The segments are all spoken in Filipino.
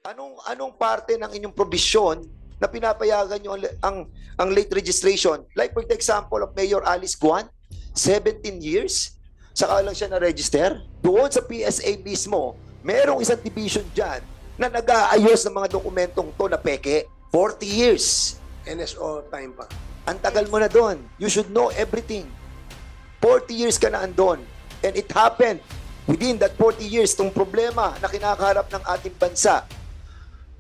Anong parte ng inyong probisyon na pinapayagan nyo ang late registration? Like for the example of Mayor Alice Guan, 17 years, saka lang siya na-register. Doon sa PSA mismo, merong isang division dyan na nag-aayos ng mga dokumentong to na peke. 40 years. NSO time pa. Ang tagal mo na doon. You should know everything. 40 years ka na andon. And it happened within that 40 years, itong problema na kinakaharap ng ating bansa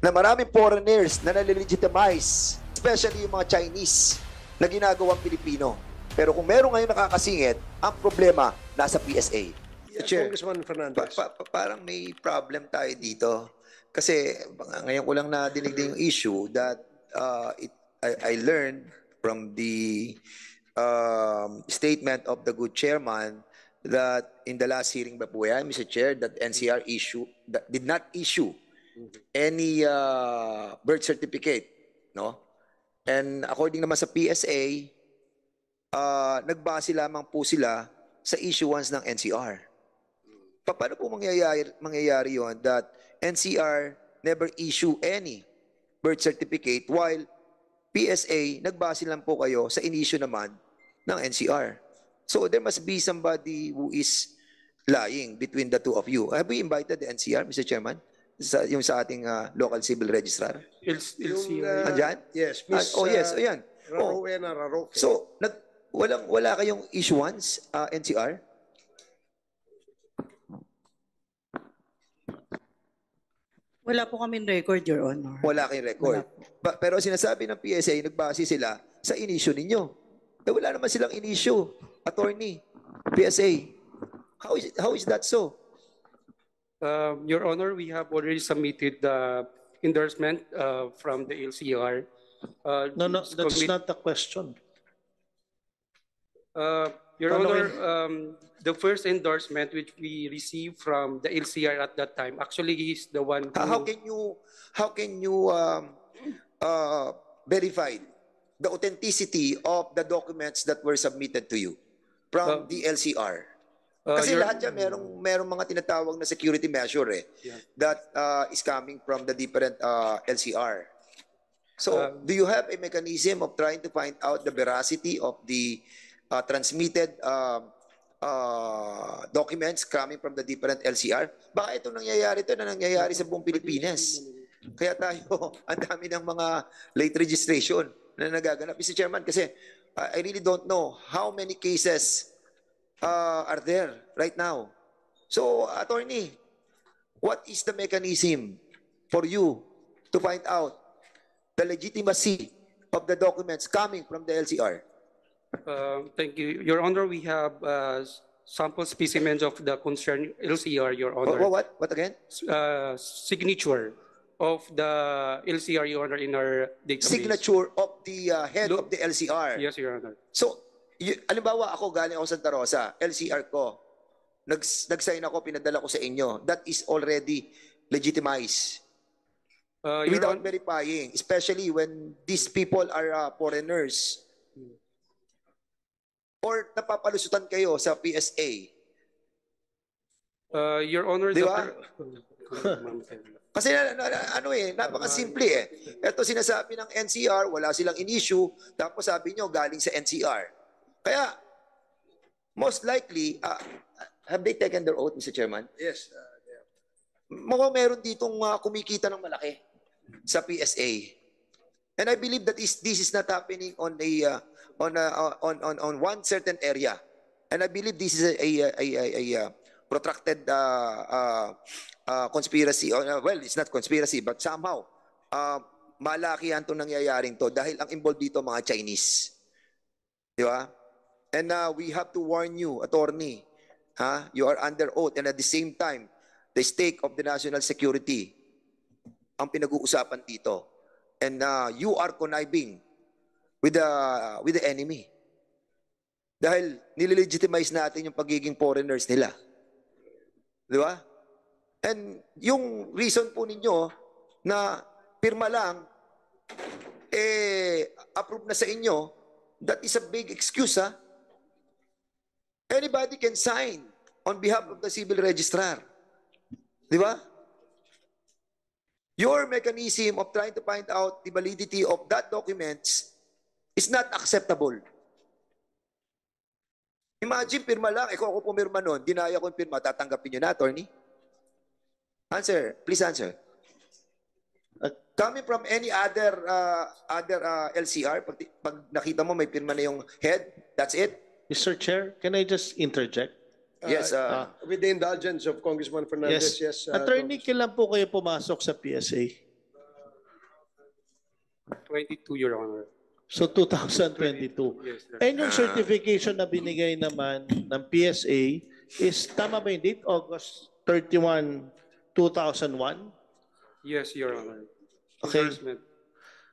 na maraming foreigners na nalilegitimize, especially yung mga Chinese na ginagawang Pilipino. Pero kung meron ngayon nakakasingit, ang problema nasa PSA. Yes, Chair, Congressman Fernandez. parang may problem tayo dito. Kasi ngayon ko lang nadinig din yung issue that I learned from the statement of the good chairman that in the last hearing ba po yan, Mr. Chair, that NCR did not issue any birth certificate, no? And according naman sa PSA, nagbase lamang po sila sa issuance ng NCR. Paano po mangyayari yun that NCR never issue any birth certificate while PSA nagbase lang po kayo sa in-issue naman ng NCR? So there must be somebody who is lying between the two of you. Have we invited the NCR, Mr. Chairman? Yung sa ating local civil registrar? Andyan? Yes, Miss. Oh yes, ayan. Rowena Raroque. So, wala kayong issuance, NCR? Wala po kaming record, Your Honor. Wala kayong record. Pero sinasabi ng PSA, nagbase sila sa in-issue ninyo. Wala naman silang in-issue, attorney, PSA. How is that so? Your Honor, we have already submitted the endorsement from the LCR. No, that's not the question. Your Honor, the first endorsement which we received from the LCR at that time, actually he's the one who... How can you verify the authenticity of the documents that were submitted to you from the LCR? Kasi lahat yan, merong mga tinatawag na security measure that is coming from the different LCR. So, do you have a mechanism of trying to find out the veracity of the transmitted documents coming from the different LCR? Baka ito na nangyayari sa buong Pilipinas. Kaya tayo, ang dami ng mga late registration na nagaganap. Mr. Chairman, kasi I really don't know how many cases are there right now. So, attorney, what is the mechanism for you to find out the legitimacy of the documents coming from the LCR? Thank you. Your Honor, we have sample specimens of the concerned LCR, Your Honor. What again? Signature of the LCR, Your Honor, in our database. Signature of the head of the LCR. Yes, Your Honor. So, alimbawa ako, galing ako Santa Rosa, LCR ko, nag-sign ako, pinadala ko sa inyo. That is already legitimized. Without verifying, especially when these people are foreigners. Or napapalusutan kayo sa PSA. Your Honor, Di ba? Kasi napakasimple eh. Ito sinasabi ng NCR, wala silang in-issue, tapos sabi nyo galing sa NCR. Kaya, most likely, have they taken their oath, Mr. Chairman? Yes. Mukhang meron ditong kumikita ng malaki sa PSA. And I believe that this is not happening on one certain area. And I believe this is a protracted conspiracy. Well, it's not conspiracy, but somehow malakihan itong nangyayaring to dahil ang involved dito mga Chinese. Di ba? And we have to warn you, attorney, you are under oath, and at the same time, the stake of the national security ang pinag-uusapan dito. And you are conniving with the enemy. Dahil nililegitimize natin yung pagiging foreigners nila. Di ba? And yung reason po ninyo na pirma lang, approve na sa inyo, that is a big excuse, ha? Anybody can sign on behalf of the civil registrar. Di ba? your mechanism of trying to find out the validity of that documents is not acceptable. Imagine, pirma lang. Kung ako pumirma nun, dinaya ko yung pirma, tatanggapin nyo na, attorney? Answer. Please answer. Coming from any other LCR, pag nakita mo may pirma na yung head, that's it? Mr. Chair, can I just interject? Yes. With the indulgence of Congressman Fernandez, yes. Attorney, kailan po kayo pumasok sa PSA? 22, Your Honor. So 2022. Yes, sir. And yung certification na binigay naman ng PSA is, tama ba yung date? August 31, 2001? Yes, Your Honor. Okay. Endorsement.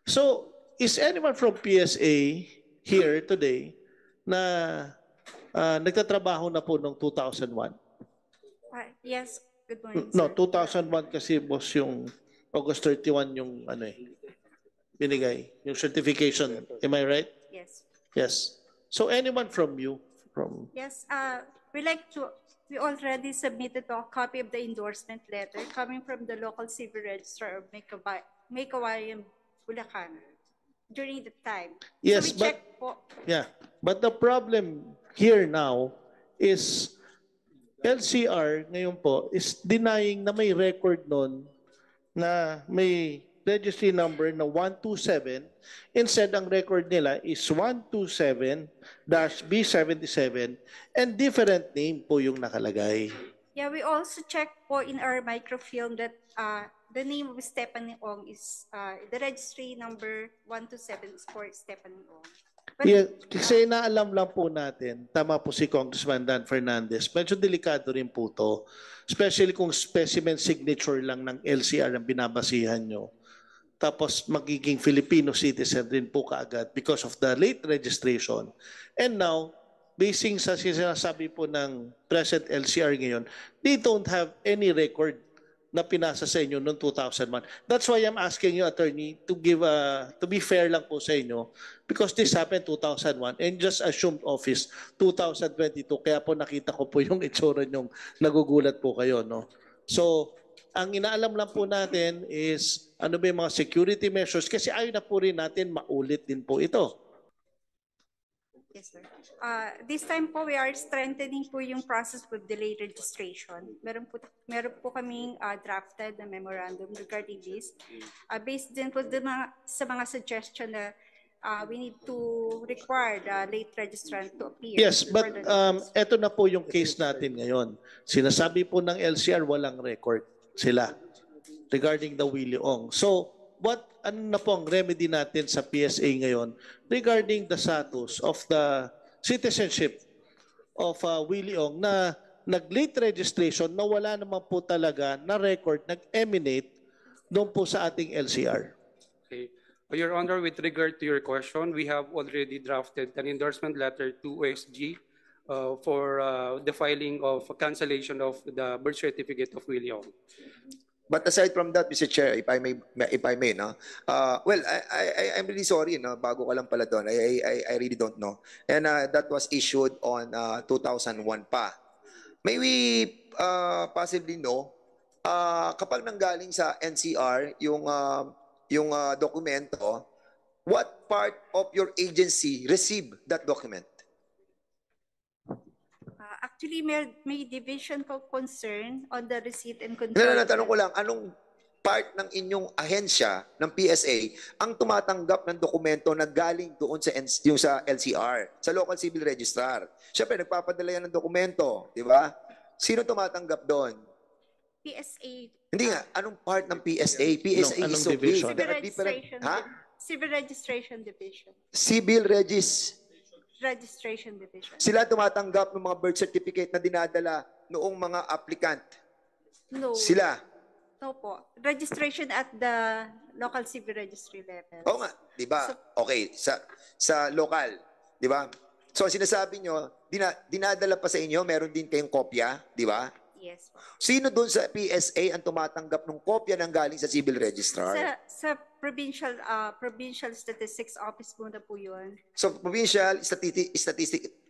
So, is anyone from PSA here today na nagtatrabaho na po noong 2001? Yes, good morning, No, sir. 2001 kasi boss yung August 31 yung binigay, yung certification. Am I right? Yes. Yes. So anyone from you, from Yes, we already submitted a copy of the endorsement letter coming from the local civil registrar of Maykawayan, Bulacan during the time. Yes, so we but- checked po, Yeah, but the problem here now is LCR ngayon po is denying na may record nun na may registry number na 127. Instead, ang record nila is 127-B77 and different name po yung nakalagay. yeah, we also checked po in our microfilm that the name of Stephanie Ong is, the registry number 127 is for Stephanie Ong. But, Yeah, kasi naalam lang po natin, tama po si Congressman Dan Fernandez, medyo delikado rin po to, especially kung specimen signature lang ng LCR ang binabasihan nyo. Tapos magiging Filipino citizen rin po kaagad because of the late registration. And now, basing sa sinasabi po ng present LCR ngayon, they don't have any record na pinasa sa inyo noong 2001. That's why I'm asking you, attorney, to be fair lang po sa inyo because this happened 2001 and just assumed office 2022. Kaya po nakita ko po yung itsura nyong nagugulat po kayo, no? So, ang inaalam lang po natin is ano ba yung mga security measures kasi ayaw na po rin natin maulit din po ito. yes, sir. This time po, we are strengthening po yung process with delayed registration. Meron po kaming drafted na memorandum regarding this. Based din po sa mga suggestion na we need to require the late registrant to appear. Yes, but before the eto na po yung case natin ngayon. Sinasabi po ng LCR walang record sila regarding the Willie Ong. So, ano na po ang remedy natin sa PSA ngayon regarding the status of the citizenship of Willie Ong na nag-late registration na wala naman po talaga na record nag-emanate doon po sa ating LCR. Okay. Your Honor, with regard to your question, we have already drafted an endorsement letter to OSG for the filing of cancellation of the birth certificate of William. But aside from that, Mr. Chair, if I may, no? Well, I'm really sorry, no? Bago ka lang pala doon. I really don't know. And that was issued on 2001 pa. May we possibly know, kapag nanggaling sa NCR yung dokumento, what part of your agency received that document? Actually, may division po concern on the receipt and control. Tanong ko lang, anong part ng inyong ahensya ng PSA ang tumatanggap ng dokumento na galing doon sa LCR, sa local civil registrar? Siyempre, nagpapadala yan ng dokumento, di ba? Sino tumatanggap doon? PSA. Hindi nga, anong part ng PSA? PSA Anong is so big. division? Civil There are different, Registration. ha? Civil Registration Division. Civil Registration Division. Sila tumatanggap ng mga birth certificate na dinadala noong mga applicant. No. Sila. No po. Registration at the local civil registry level. Oo nga, di ba? Okay, sa local, di ba? So, sinasabi nyo, dinadala pa sa inyo, meron din kayong kopya, di ba? Yes po. Sino doon sa PSA ang tumatanggap ng kopya ng galing sa civil registrar? Sa provincial statistics office muna po yun. So, provincial statistic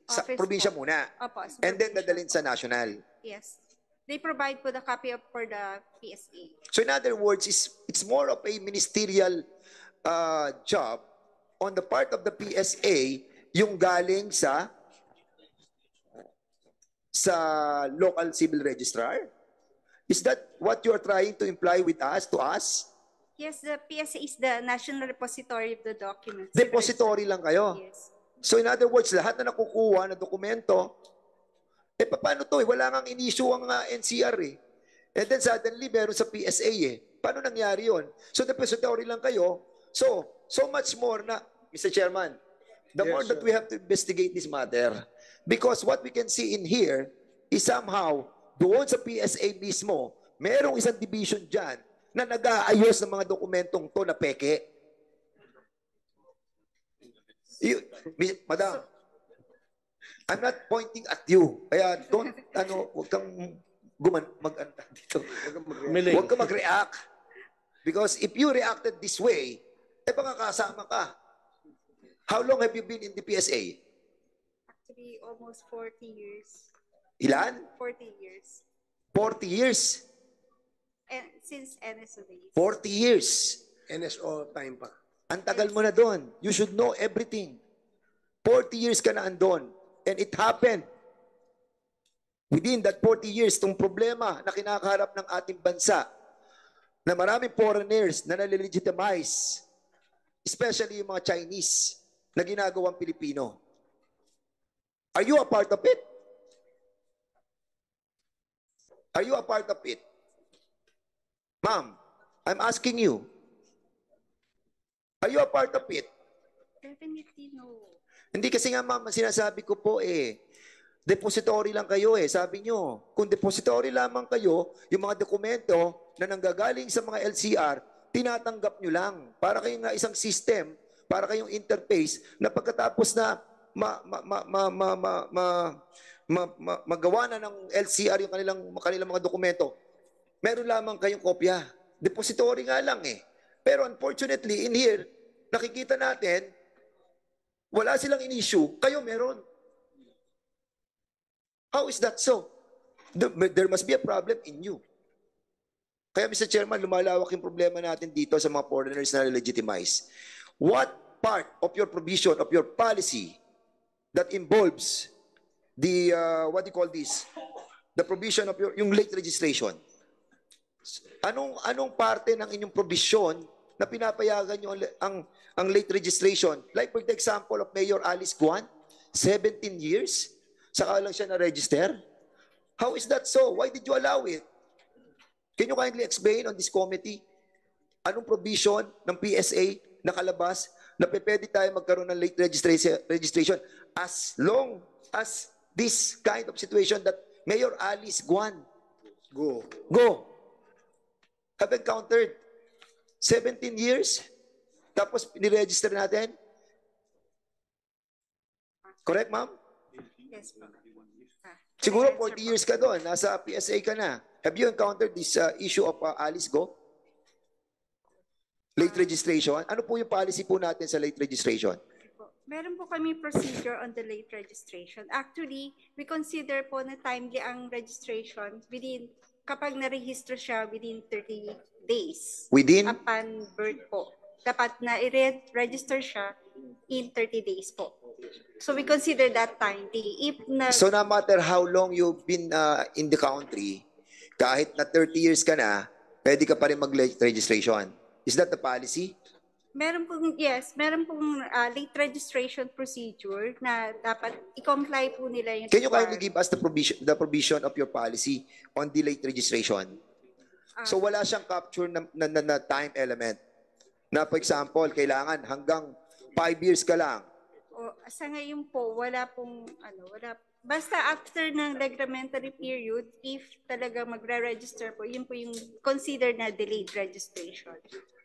sa Office probinsya po. muna. Opo. sa And then provincial dadalhin po. sa national. Yes. They provide po the copy of for the PSA. So in other words, it's more of a ministerial job on the part of the PSA yung galing sa local civil registrar? Is that what you're trying to imply with us, to us? Yes, the PSA is the National Repository of the Documents. Depository lang kayo. Yes. So in other words, lahat na nakukuha na dokumento, paano to? Wala ngang in-issue ang NCR eh. And then suddenly, meron sa PSA eh. Paano nangyari yon? So depository lang kayo. So much more na, Mr. Chairman, the Yes, more that sir. we have to investigate this matter. Because what we can see in here is somehow, doon sa PSA mismo, merong isang division dyan na nag-aayos ng mga dokumentong to na peke. Madam, I'm not pointing at you. Kaya huwag kang dito. Huwag kang mag-react. Because if you reacted this way, baka kasama ka. How long have you been in the PSA? Actually, almost 40 years. Ilan? 40 years. 40 years. And since NSO days. 40 years. NSO time pa. Ang tagal mo na doon. You should know everything. 40 years ka na andon. And it happened. Within that 40 years, itong problema na kinakaharap ng ating bansa, na maraming foreigners na nalilegitimize, especially yung mga Chinese, na ginagawang Pilipino. Are you a part of it? Are you a part of it? Ma'am, I'm asking you. Are you a part of it? Definitely no. Hindi kasi nga ma'am, sinasabi ko po depository lang kayo Sabi nyo, kung depository lamang kayo, yung mga dokumento na nanggagaling sa mga LCR, tinatanggap nyo lang. Para kayong nga isang system, para kayong interface, na pagkatapos na magawa na ng LCR yung kanilang mga dokumento, meron lamang kayong kopya. Depository nga lang Pero unfortunately, in here, nakikita natin, wala silang in-issue, kayo meron. How is that so? There must be a problem in you. Kaya Mr. Chairman, lumalawak yung problema natin dito sa mga foreigners na legitimize. What part of your provision, of your policy that involves the, what do you call this? The provision of yung late registration. Anong parte ng inyong provision na pinapayagan nyo ang late registration? Like for the example of Mayor Alice Guan, 17 years, saka lang siya na-register. How is that so? Why did you allow it? Can you kindly explain on this committee anong provision ng PSA nakalabas na pwede tayo magkaroon ng late registration as long as this kind of situation that Mayor Alice Guan have encountered 17 years tapos niregister natin? Correct, ma'am? Yes, po. Siguro 40 years ka doon, nasa PSA ka na. Have you encountered this issue of Alice Go? Late registration? Ano po yung policy po natin sa late registration? Meron po kami procedure on the late registration. Actually, we consider po na timely ang registration kapag na-register siya within 30 days. Within? Upon birth po. Dapat na i-register siya in 30 days po. So we consider that timely. So no matter how long you've been in the country, kahit na 30 years ka na, pwede ka pa rin mag-late registration. Is that the policy? Meron pong late registration procedure na dapat i-comply po nila yung Can you kindly give us the provision of your policy on the late registration? So wala siyang capture na time element. Na for example, kailangan hanggang 5 years ka lang. Sa ngayon po, wala. Basta after ng reglementary period, if talaga magre-register po, yun po yung considered na delayed registration.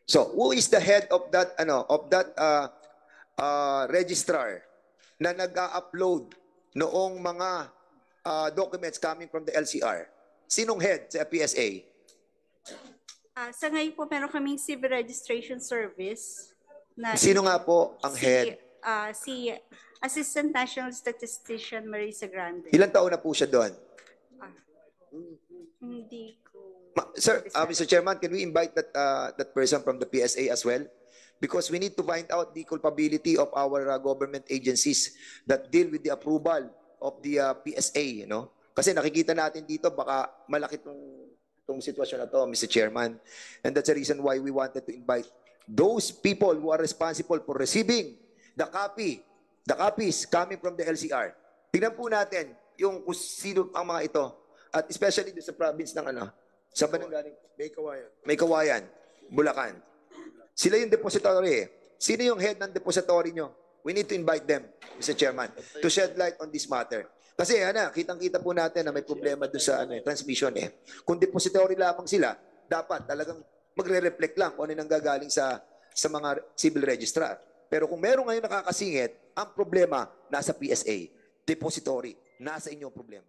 So, who is the head of that registrar na nag-upload noong mga documents coming from the LCR? Sinong head sa PSA? Sa ngayon po, meron kaming civil registration service. Sino nga po ang head? Si Assistant National Statistician Marisa Grande. Ilang taon na po siya doon? Hindi ko. Sir, Mr. Chairman, can we invite that person from the PSA as well? Because we need to find out the culpability of our government agencies that deal with the approval of the PSA, you know? Kasi nakikita natin dito baka malaki tong sitwasyon na to, Mr. Chairman. And that's the reason why we wanted to invite those people who are responsible for receiving the copies coming from the LCR. Tingnan po natin yung kung sino ang mga ito. At especially sa province ng sa ba nang galing? May Kawayan, Bulacan. Sila yung depository eh. Sino yung head ng depository nyo? We need to invite them, Mr. Chairman, to shed light on this matter. Kasi kitang-kita po natin na may problema doon sa transmission eh. Kung depository lamang sila, dapat talagang magre-reflect lang kung ano nang gagaling sa mga civil registrar. Pero kung meron ngayon nakakasingit, ang problema nasa PSA, depository, nasa inyong problema.